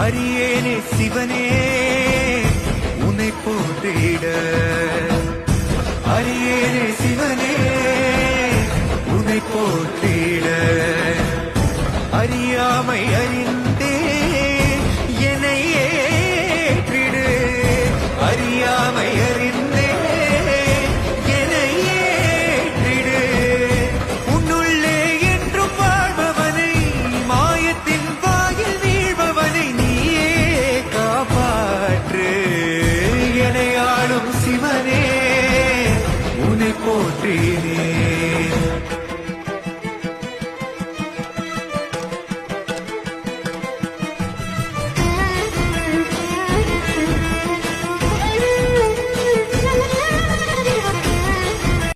அரியேனே சிவனே உன்னை போற்றிட அரியேனே சிவனே உன்னை போற்றிட அறியாமை அறிந்தே என்னை ஏற்றிடு அறியாமை அறிந்தே என்னை ஏற்றிடு உன்னுள்ளே என்றும் வாழ்பவனை மாயத்தின் வாயில் வீழ்பவனை நீயே காப்பாற்று என்னை ஆளும் சிவனே உன்னை போற்றினேன்